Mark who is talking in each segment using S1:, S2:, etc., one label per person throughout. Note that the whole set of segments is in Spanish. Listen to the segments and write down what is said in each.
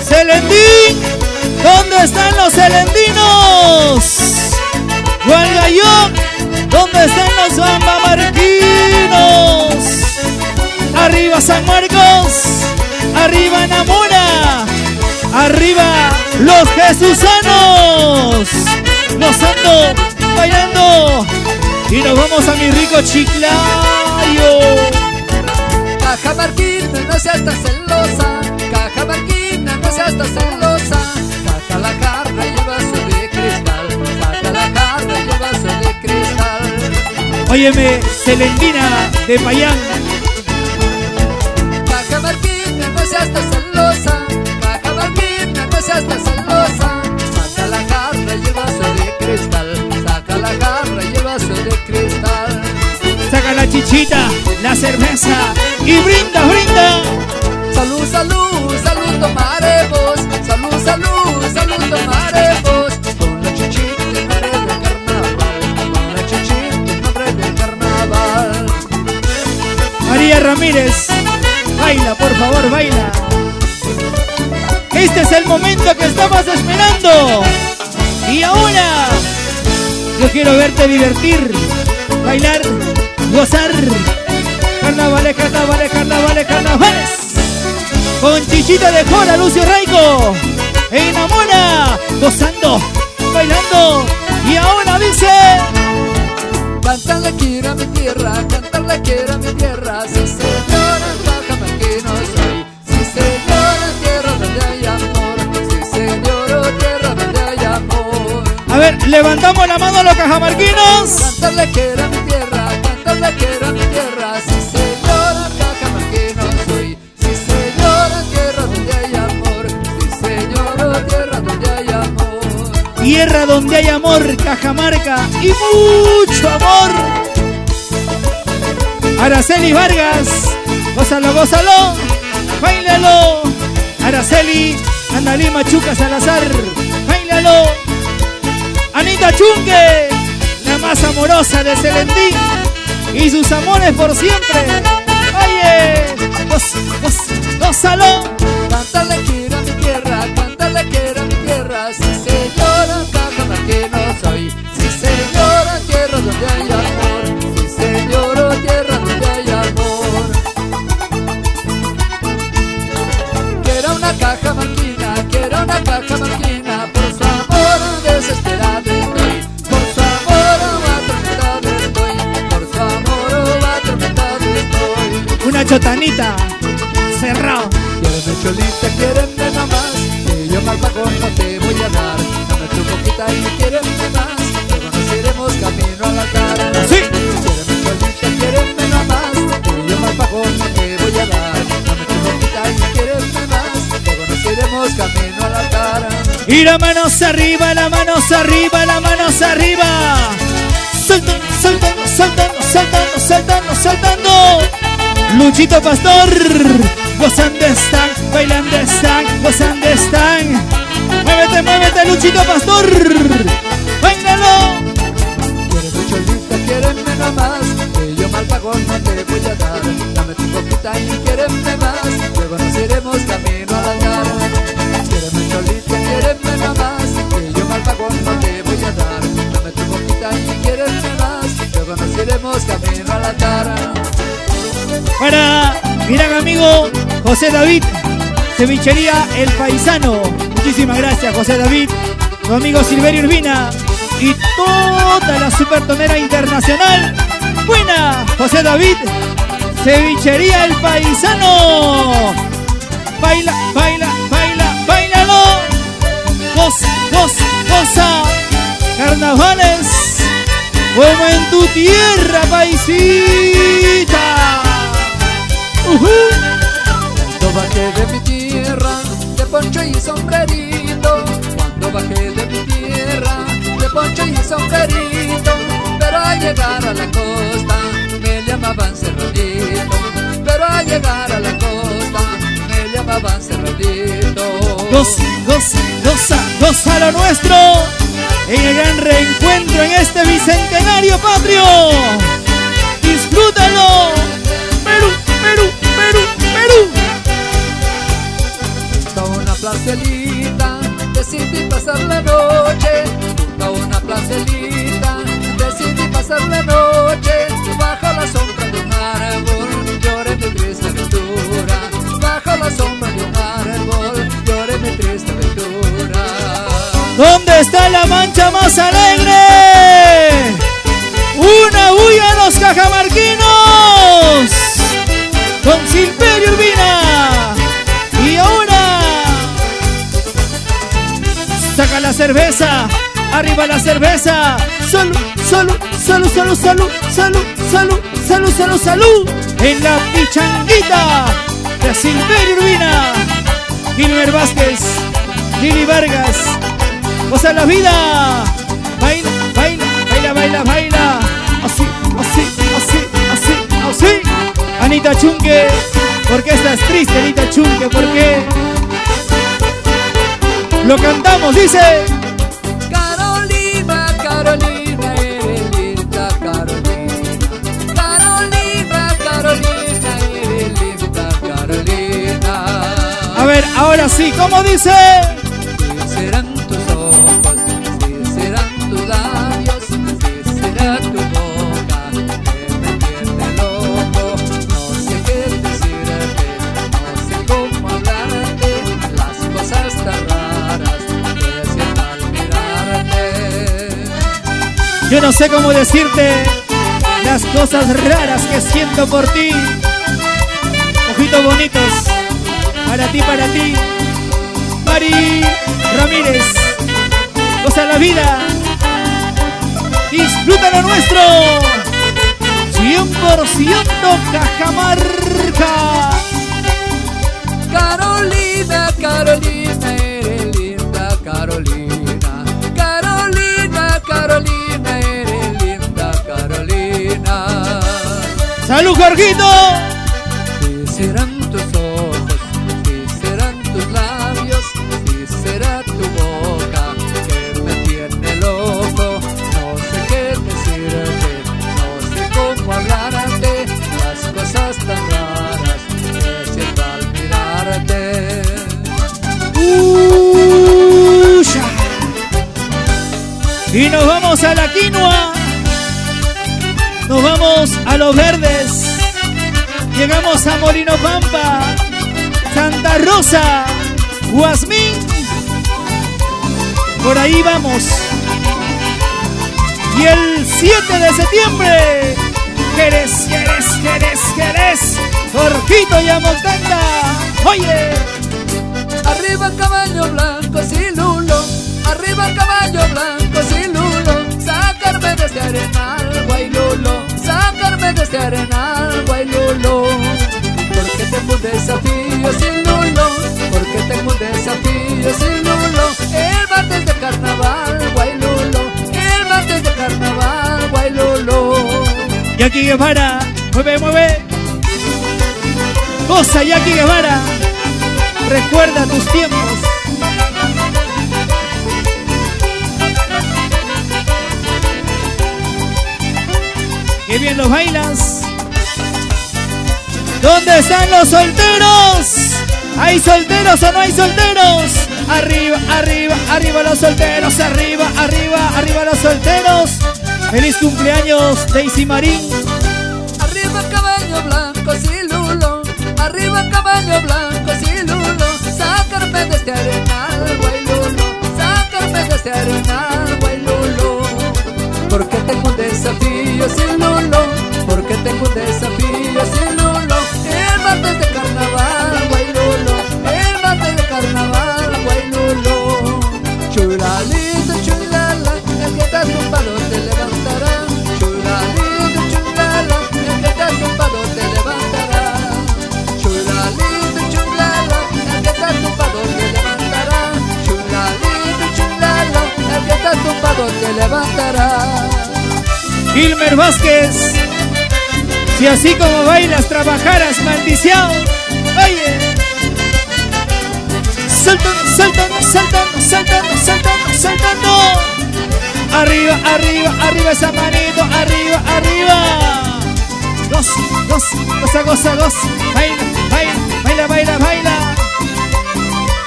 S1: Celendín, ¿dónde están los celendinos? Gualgayón, ¿dónde están los bambamarquinos? Arriba San Marcos, arriba Namora, arriba los jesusanos, gozando, bailando, y nos vamos a mi rico Chiclayo.
S2: Cajamarquina, no seas tan celosa. Cajamarquina, no seas tan celosa. Saca la jarra y el vaso de cristal. Saca la jarra y el vaso de cristal.
S1: Óyeme, Celendina de Payán.
S2: Cajamarquina, no seas tan celosa. Cajamarquina, no seas tan celosa. Saca la jarra y el vaso de cristal. Saca la jarra y el vaso de cristal.
S1: Saca la chichita, la cerveza y brinda, brinda.
S2: Salud, salud, salud tomaremos. Salud, salud, salud tomaremos. Con la chichita en nombre del carnaval. Con la chichita en nombre del carnaval.
S1: María Ramírez, baila, por favor, baila. Este es el momento que estamos esperando. Y ahora yo quiero verte divertir, bailar, gozar. Carnavales, carnavales, carnavales, carnavales. Con Chichita de Jora, Lucio Raico, enamora, gozando, bailando. Y ahora dice:
S2: Cantarle quiero a mi tierra, cantarle quiero a mi tierra. Sí señora, cajamarquino soy. Sí señora, tierra donde hay amor. Sí señora, tierra donde hay amor.
S1: a ver, levantamos la mano a los cajamarquinos.
S2: Cantarle quiero a mi tierra, cantarle quiero a mi tierra. Sí señora, cajamarquino soy. Sí señora, tierra donde hay amor. Sí señora, tierra donde hay amor.
S1: Tierra donde hay amor, Cajamarca y mucho amor. Araceli Vargas, gózalo, gózalo, bailalo. Araceli, Analí Machuca Salazar, bailalo. Anita Chunque, la más amorosa de Celendín y sus amores por siempre. Oye, gózalo.
S2: Cantarle quiero a mi tierra, cantarle quiero a mi tierra. Sí señora, cajamarquino soy. Sí señora, tierra donde hay amor. Sí señora, tierra donde hay amor. Quiero una cajamarquina, quiero una cajamarquina. Por su amor desesperado estoy. Por su amor atormentado estoy. Por su amor atormentado estoy.
S1: Una chotanita, cerrado.
S2: Quiéreme cholita, quiéreme nomás, que yo mal pagón no te voy a dar. Dame tu boquita y quiéreme más, que conoceremos camino al altar.
S1: Sí.
S2: Quiéreme cholita, quiéreme nomás, que yo mal pagón no te voy a dar. Dame tu boquita y quiéreme más, que conoceremos camino al altar.
S1: Y las manos arriba, las manos arriba, las manos arriba. Saltando, saltando, saltando, saltando, saltando, saltando. Luchito Pastor, gozando están, bailando están, gozando están. Muévete, muévete, Luchito Pastor. Bailalo.
S2: Quiéreme cholita, quiéreme nomás, que yo mal pagón no te voy a dar. Dame tu boquita y quiéreme más, que conoceremos camino al altar. Quiéreme cholita, quiéreme nomás, que yo mal pagón no te voy a dar. Dame tu boquita y quiéreme más, que conoceremos camino al altar.
S1: Para mi gran amigo José David, Cevichería El Paisano. Muchísimas gracias, José David. Tu amigo Silverio Urbina y toda la supertonera internacional. Buena, José David, Cevichería El Paisano. Baila, baila, baila, bailalo. Goza, goza, goza. Carnavales como en tu tierra, paisita.
S2: Cuando bajé de mi tierra, de poncho y sombrerito. Cuando bajé de mi tierra, de poncho y sombrerito. Pero al llegar a la costa, me llamaban Cerradito. Pero al llegar a la costa, me llamaban Cerradito.
S1: Goza, goza, goza, goza lo nuestro en el gran reencuentro en este bicentenario patrio. Disfrútalo. Perú, Perú, Perú, Perú.
S2: Una placelita, decidí pasar la noche. Junto a una placelita, decidí pasar la noche. Bajo la sombra de un árbol, lloré mi triste aventura. Bajo la sombra de un árbol, lloré mi triste aventura.
S1: ¿Dónde está la mancha más alegre? ¡Una bulla a los cajamarquinos! Con Silverio Urbina. Y ahora saca la cerveza, arriba la cerveza. Salud, salud, salud, salud, salud, salud, salud, salud, salud, salud. En la pichanguita de Silverio Urbina, Gilmer Vázquez, Lili Vargas. Goza la vida. Baila, baila, baila, baila, baila. Así, así, así, así, así. Anita Chunque, ¿por qué estás triste, Anita Chunque? ¿Por qué? Lo cantamos, dice.
S2: Carolina, Carolina, eres linda, Carolina. Carolina, Carolina, eres linda, Carolina.
S1: A ver, ahora sí, ¿cómo dice?
S2: Si serán tus ojos, si serán tus labios, si será tu boca que me tiene loco. No sé qué decirte, no sé cómo hablarte, las cosas tan raras que siento al mirarte.
S1: Yo no sé cómo decirte las cosas raras que siento por ti. Ojitos bonitos, para ti, Mari Ramírez. Goza la vida, disfruta lo nuestro. 100% Cajamarca.
S2: Carolina, Carolina, eres linda, Carolina. Carolina, Carolina, eres linda, Carolina.
S1: ¡Salud, Jorgito!
S2: Si serán tus ojos, si serán tus labios, si será tu boca que me tiene loco. No sé qué decirte, no sé cómo hablarte, las cosas tan raras que siento al mirarte.
S1: Y nos vamos a la quinoa. Nos vamos a Los Verdes. Llegamos a Molino Pampa, Santa Rosa, Guasmín. Por ahí vamos. Y el 7 de septiembre, Jerez, Jerez, Jerez, Jerez, Jorgito y Amontenda. Oye,
S2: Arriba caballo blanco, sí lulo. Arriba caballo blanco, sí lulo. Sacarme de este arenal, guaylulo. Sacarme de este arenal, guaylulo. Porque tengo un desafío, sí lulo. Porque tengo un desafío, sí lulo. El martes de carnaval, guaylulo. El martes de carnaval, guaylulo.
S1: Jackie Guevara, mueve, mueve. Goza, Jackie Guevara. Recuerda tus tiempos. Qué bien los bailas. ¿Dónde están los solteros? ¿Hay solteros o no hay solteros? Arriba, arriba, arriba los solteros. Arriba, arriba, arriba los solteros. Feliz cumpleaños, Daisy Marín.
S2: Arriba caballo blanco, sí lulo. Arriba caballo blanco, sí lulo. Sacarme de este arenal, guaylulo. Sacarme de este arenal, guaylulo. Porque tengo un desafío, sí lulo. Porque tengo un desafío, sí lulo. El martes de carnaval, guaylulo. El martes de carnaval, guaylulo. Chulalito, chulala, el que está tumbado te levantará. Chulalito, chulala, el que está tumbado te levantará. Chulalito, chulala, el que está tumbado te levantará. Chulalito, chulala, el que está tumbado te levantará.
S1: Gilmer Vázquez. Si así como bailas trabajaras, maldición. Oye, saltando, saltando, saltando, saltando, saltando, saltando. Arriba, arriba, arriba esa manito. Arriba, arriba. Goza, goza, goza, goza, goza. Baila, baila, baila, baila, baila.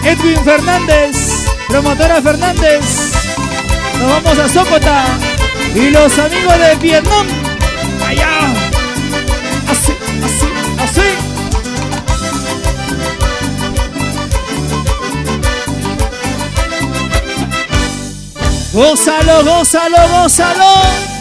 S1: Edwin Fernández, promotora Fernández. Nos vamos a Sócota y los amigos de Vietnam. Allá. Así, así, así. Gózalo, gózalo, gózalo.